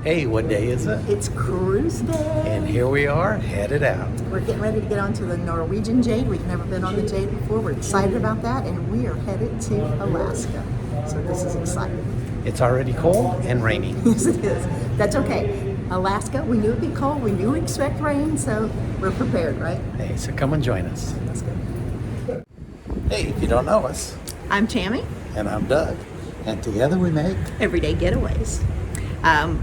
Hey, what day is it? It's cruise day. And here we are, headed out. We're getting ready to get onto the Norwegian Jade. We've never been on the Jade before. We're excited about that, and we are headed to Alaska. So this is exciting. It's already cold and rainy. Yes, it is. That's okay. Alaska, we knew it'd be cold. We knew we'd expect rain, so we're prepared, right? Hey, so come and join us. Let's go. Hey, if you don't know us, I'm Tammy. and I'm Doug, and together we make Everyday Getaways.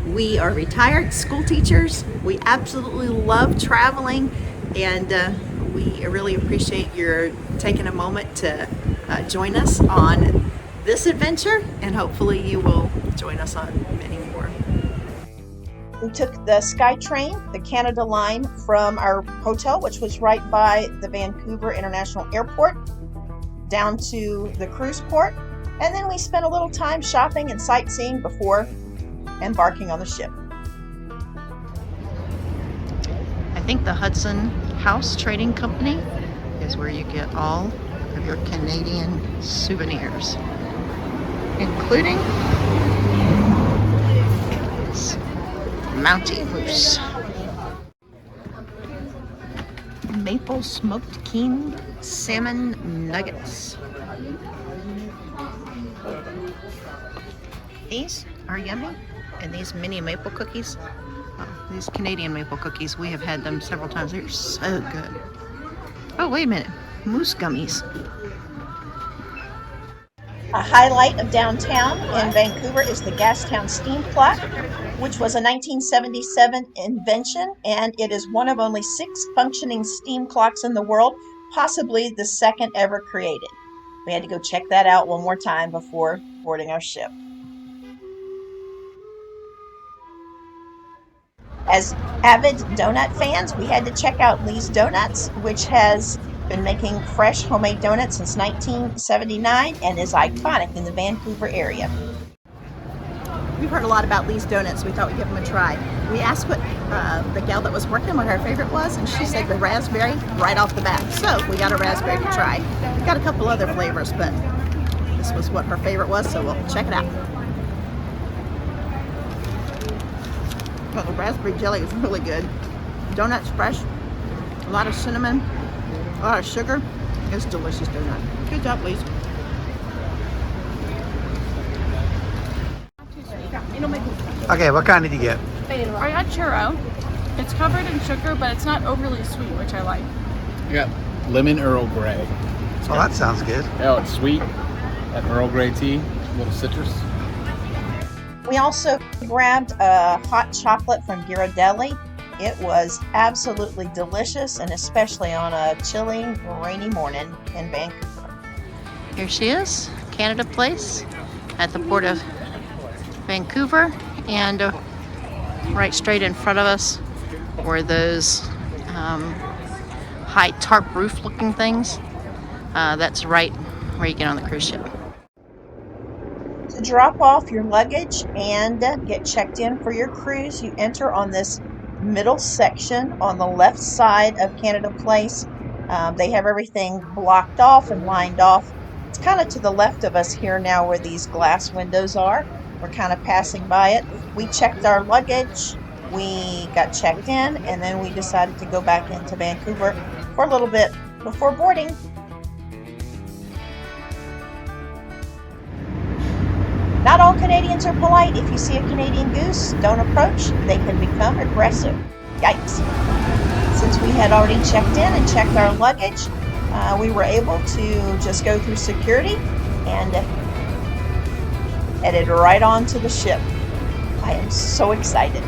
We are retired school teachers. We absolutely love traveling, and we really appreciate your taking a moment to join us on this adventure, and hopefully you will join us on many more. We took the SkyTrain, the Canada line, from our hotel, which was right by the Vancouver International Airport, down to the cruise port, and then we spent a little time shopping and sightseeing before embarking on the ship. I think the Hudson House Trading Company is where you get all of your Canadian souvenirs, including this Mountie Moose. Maple smoked king salmon nuggets. These are yummy. And these mini maple cookies, these Canadian maple cookies, we have had them several times. They're so good. Oh, wait a minute. Moose gummies. A highlight of downtown in Vancouver is the Gastown Steam Clock, which was a 1977 invention, and it is one of only 6 functioning steam clocks in the world, possibly the second ever created. We had to go check that out one more time before boarding our ship. As avid donut fans, we had to check out Lee's Donuts, which has been making fresh homemade donuts since 1979 and is iconic in the Vancouver area. We've heard a lot about Lee's Donuts. We thought we'd give them a try. We asked what the gal that was working what her favorite was, and she said the raspberry right off the bat. So we got a raspberry to try. We got a couple other flavors, but this was what her favorite was, so we'll check it out. Well, the raspberry jelly is really good. Donuts fresh, a lot of cinnamon, a lot of sugar. It's a delicious donut. Good job, Lise. Okay, what kind did you get? I got churro. It's covered in sugar, but it's not overly sweet, which I like. I got lemon Earl Grey. Oh, that sounds good. Oh, it's sweet. That Earl Grey tea, a little citrus. We also grabbed a hot chocolate from Ghirardelli. It was absolutely delicious, and especially on a chilly, rainy morning in Vancouver. Here she is, Canada Place at the Port of Vancouver, and right straight in front of us were those high tarp roof looking things. That's right where you get on the cruise ship. To drop off your luggage and get checked in for your cruise, you enter on this middle section on the left side of Canada Place. They have everything blocked off and lined off. It's kind of to the left of us here now where these glass windows are. We're kind of passing by it. We checked our luggage, we got checked in, and then we decided to go back into Vancouver for a little bit before boarding. Not all Canadians are polite. If you see a Canadian goose, don't approach. They can become aggressive. Yikes. Since we had already checked in and checked our luggage, we were able to just go through security and headed right on to the ship. I am so excited.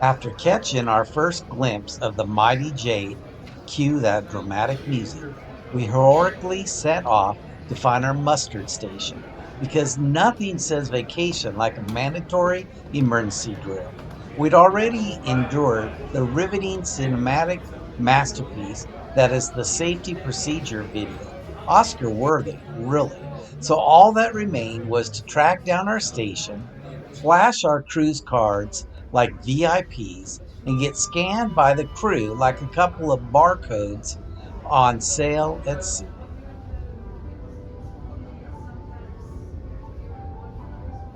After catching our first glimpse of the mighty Jade, cue that dramatic music, we heroically set off to find our mustard station, because nothing says vacation like a mandatory emergency drill. We'd already endured the riveting cinematic masterpiece that is the safety procedure video, Oscar worthy, really. So all that remained was to track down our station, flash our cruise cards like VIPs, and get scanned by the crew like a couple of barcodes on sail at sea.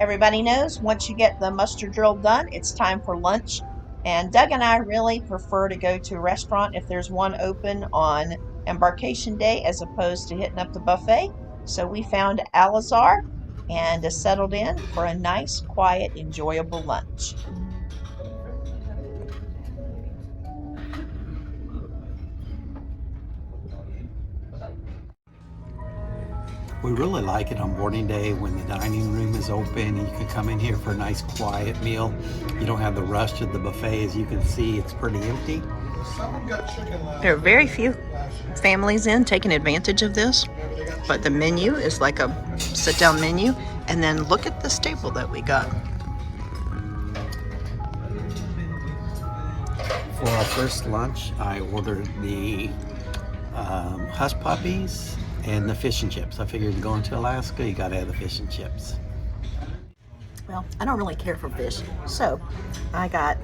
Everybody knows once you get the muster drill done, it's time for lunch. And Doug and I really prefer to go to a restaurant if there's one open on Embarkation Day as opposed to hitting up the buffet. So we found Alizar and settled in for a nice, quiet, enjoyable lunch. We really like it on boarding day when the dining room is open and you can come in here for a nice quiet meal. You don't have the rush of the buffet. As you can see, it's pretty empty. There are very few families in taking advantage of this, but the menu is like a sit-down menu. And then look at this table that we got. For our first lunch, I ordered the hush puppies and the fish and chips. I figured going to Alaska, you gotta have the fish and chips. Well, I don't really care for fish, so I got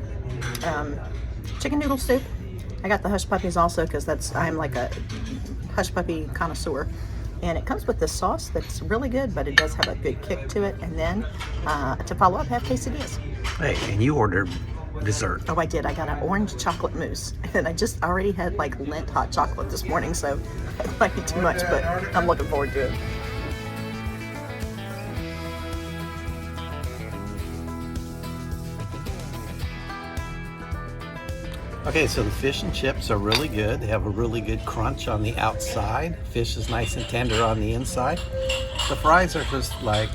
chicken noodle soup. I got the hush puppies also because I'm like a hush puppy connoisseur. And it comes with this sauce that's really good, but it does have a good kick to it. And then to follow up, have quesadillas. Hey, and you ordered dessert. Oh, I did. I got an orange chocolate mousse. And I just already had like Lent hot chocolate this morning, so it might be too much, but I'm looking forward to it. Okay, so the fish and chips are really good. They have a really good crunch on the outside. Fish is nice and tender on the inside. The fries are just like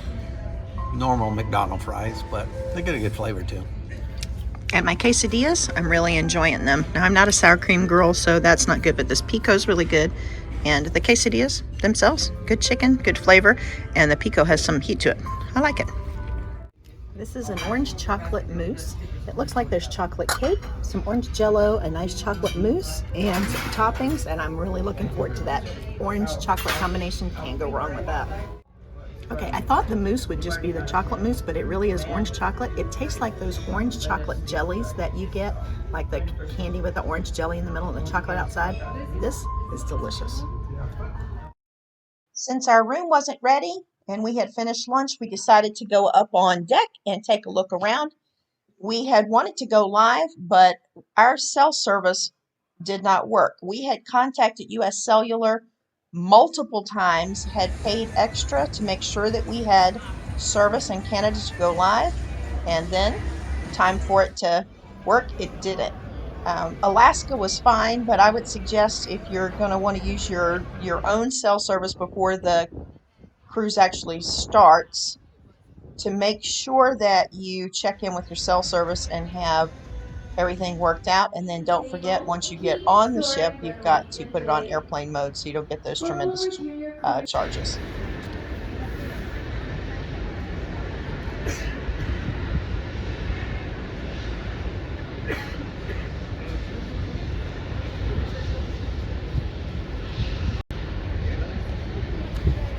normal McDonald's fries, but they get a good flavor too. At my quesadillas, I'm really enjoying them. Now, I'm not a sour cream girl, so that's not good, but this pico's really good. And the quesadillas themselves, good chicken, good flavor, and the pico has some heat to it. I like it. This is an orange chocolate mousse. It looks like there's chocolate cake, some orange jello, a nice chocolate mousse, and some toppings, and I'm really looking forward to that. Orange chocolate combination, can't go wrong with that. Okay, I thought the mousse would just be the chocolate mousse, but it really is orange chocolate. It tastes like those orange chocolate jellies that you get, like the candy with the orange jelly in the middle and the chocolate outside. This is delicious. Since our room wasn't ready and we had finished lunch, we decided to go up on deck and take a look around. We had wanted to go live, but our cell service did not work. We had contacted US Cellular multiple times, had paid extra to make sure that we had service in Canada to go live, and then time for it to work, it didn't. Alaska was fine, but I would suggest if you're going to want to use your own cell service before the cruise actually starts, to make sure that you check in with your cell service and have everything worked out. And then don't forget, once you get on the ship, you've got to put it on airplane mode so you don't get those tremendous charges.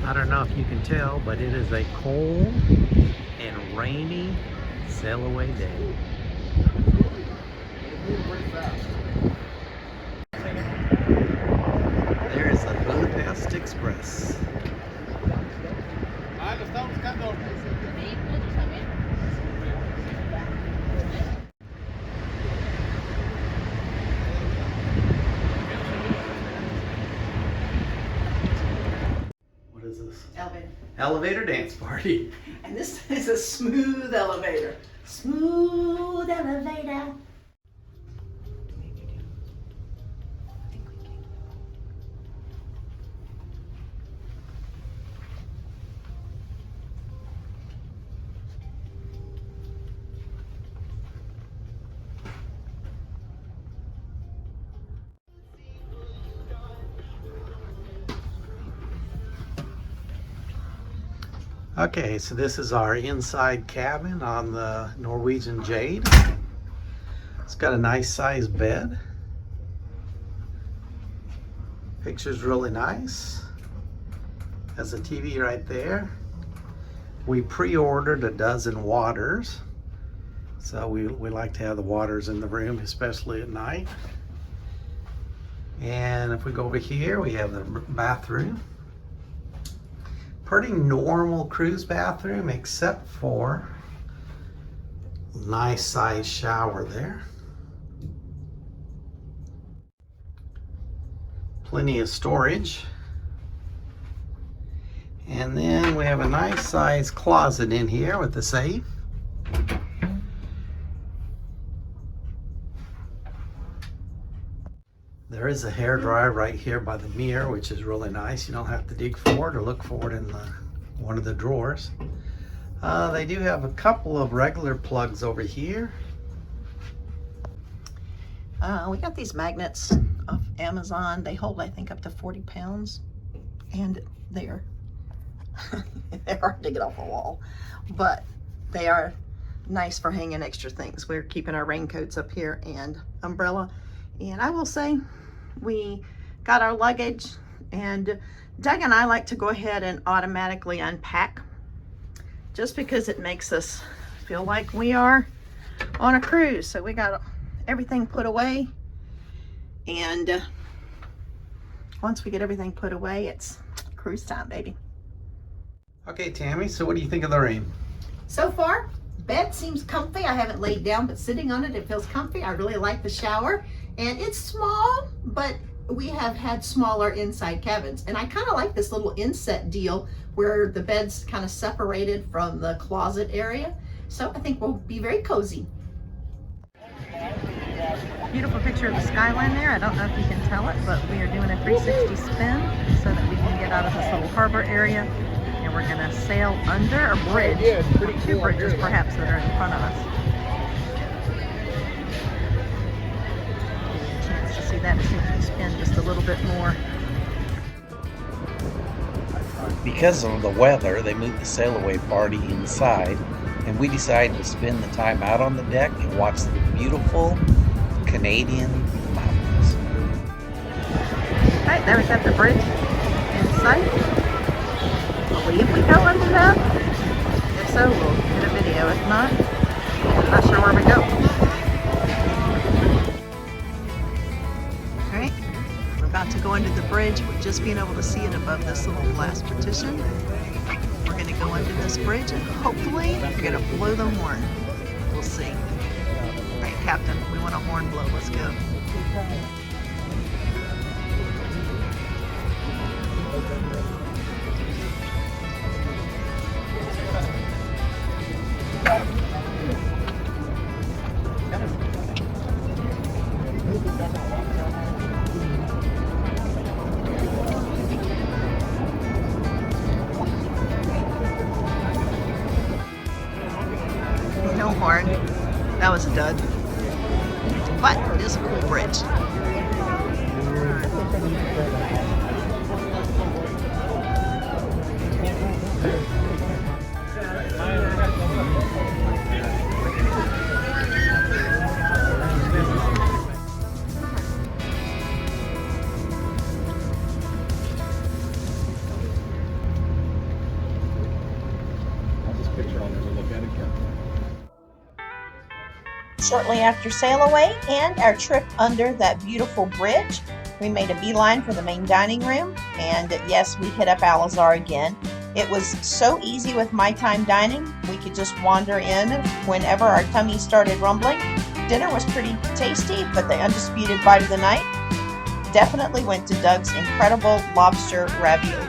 I don't know if you can tell, but it is a cold and rainy sail away day. There is a Budapest Express. What is this? Elevator. Elevator dance party. And this is a smooth elevator. Smooth elevator. Okay, so this is our inside cabin on the Norwegian Jade. It's got a nice sized bed. Picture's really nice. Has a TV right there. We pre-ordered a dozen waters. So we like to have the waters in the room, especially at night. And if we go over here, we have the bathroom. Pretty normal cruise bathroom, except for nice size shower there. Plenty of storage. And then we have a nice size closet in here with the safe. There is a hairdryer right here by the mirror, which is really nice. You don't have to dig for it or look for it in one of the drawers. They do have a couple of regular plugs over here. We got these magnets off Amazon. They hold, I think, up to 40 pounds. And they're hard to get off a wall. But they are nice for hanging extra things. We're keeping our raincoats up here and umbrella. And I will say, we got our luggage, and Doug and I like to go ahead and automatically unpack just because it makes us feel like we are on a cruise. So we got everything put away, and once we get everything put away, it's cruise time, baby. Okay, Tammy, so what do you think of the room? So far, bed seems comfy. I haven't laid down, but sitting on it, it feels comfy. I really like the shower. And it's small, but we have had smaller inside cabins. And I kind of like this little inset deal where the bed's kind of separated from the closet area. So I think we'll be very cozy. Beautiful picture of the skyline there. I don't know if you can tell it, but we are doing a 360 spin so that we can get out of this little harbor area. And we're gonna sail under a bridge, or two bridges perhaps that are in front of us. See that as soon as we spin just a little bit more. Because of the weather, they moved the sail away party inside, and we decided to spend the time out on the deck and watch the beautiful Canadian mountains. Right, there we got the bridge in sight. I believe we go under that. If so, we'll get a video. If not, I'm not sure where we go. About to go under the bridge, with just being able to see it above this little glass partition. We're going to go under this bridge and hopefully we're going to blow the horn. We'll see. All right, Captain, we want a horn blow. Let's go. No horn. That was a dud. But it is a cool bridge. Shortly after sail away and our trip under that beautiful bridge, we made a beeline for the main dining room, and yes, we hit up Alizar again. It was so easy with My Time Dining. We could just wander in whenever our tummies started rumbling. Dinner was pretty tasty, but the undisputed bite of the night definitely went to Doug's incredible lobster ravioli.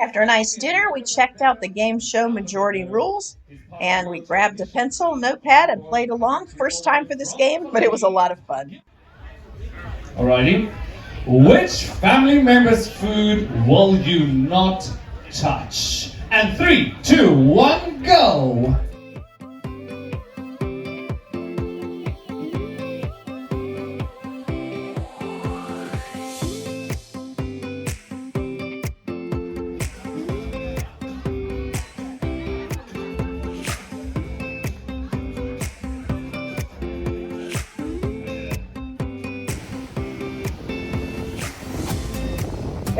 After a nice dinner, we checked out the game show Majority Rules, and we grabbed a pencil, notepad, and played along. First time for this game, but it was a lot of fun. Alrighty. Which family member's food will you not touch? And 3, 2, 1, go!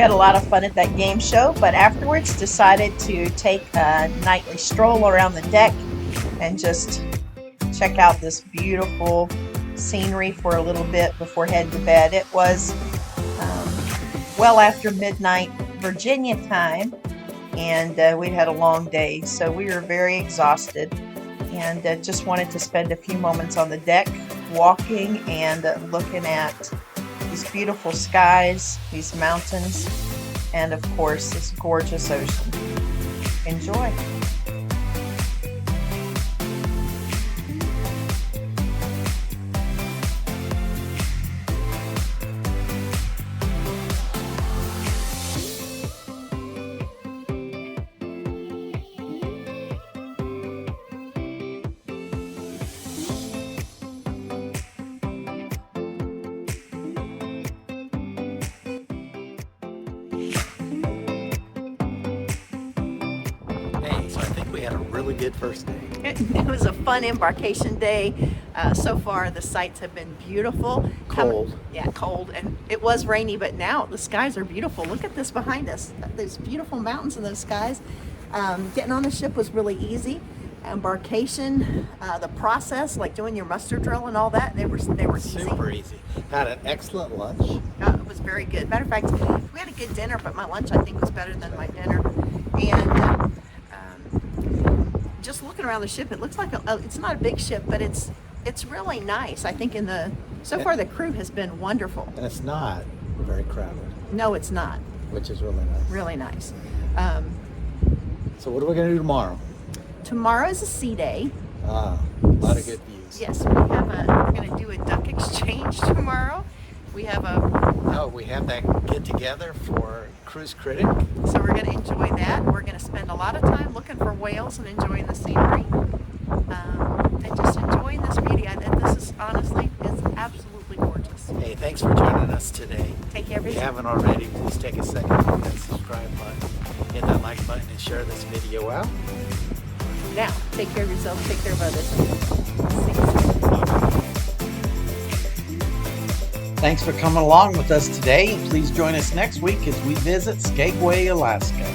We had a lot of fun at that game show, but afterwards decided to take a nightly stroll around the deck and just check out this beautiful scenery for a little bit before heading to bed. It was well after midnight Virginia time, and we'd had a long day, so we were very exhausted, and just wanted to spend a few moments on the deck walking and looking at these beautiful skies, these mountains, and of course this gorgeous ocean. Enjoy. Hey, so I think we had a really good first day. It was a fun embarkation day. So far, the sights have been beautiful. Cold. Yeah, cold. And it was rainy, but now the skies are beautiful. Look at this behind us. Those beautiful mountains in those skies. Getting on the ship was really easy. Embarkation, the process, like doing your muster drill and all that, they were easy. Super easy. Had an excellent lunch. It was very good. Matter of fact, we had a good dinner, but my lunch I think was better than my dinner. And just looking around the ship, it looks like it's not a big ship, but it's really nice. I think so far the crew has been wonderful. And it's not very crowded, No, it's not. which is really nice. Really nice. So what are we going to do tomorrow? Tomorrow is a sea day. A lot of good views. Yes, we're going to do a duck exchange tomorrow. We have We have that get together for Cruise Critic. so we're going to enjoy that. We're going to spend a lot of time looking for whales and enjoying the scenery, and just enjoying this beauty. This is honestly, it's absolutely gorgeous. Hey, thanks for joining us today. Take care of If you yourself. haven't already, please take a second to hit that subscribe button, hit that like button, and share this video out. Now, take care of yourself. Take care of others. See you soon. Thanks for coming along with us today, and please join us next week as we visit Skagway, Alaska.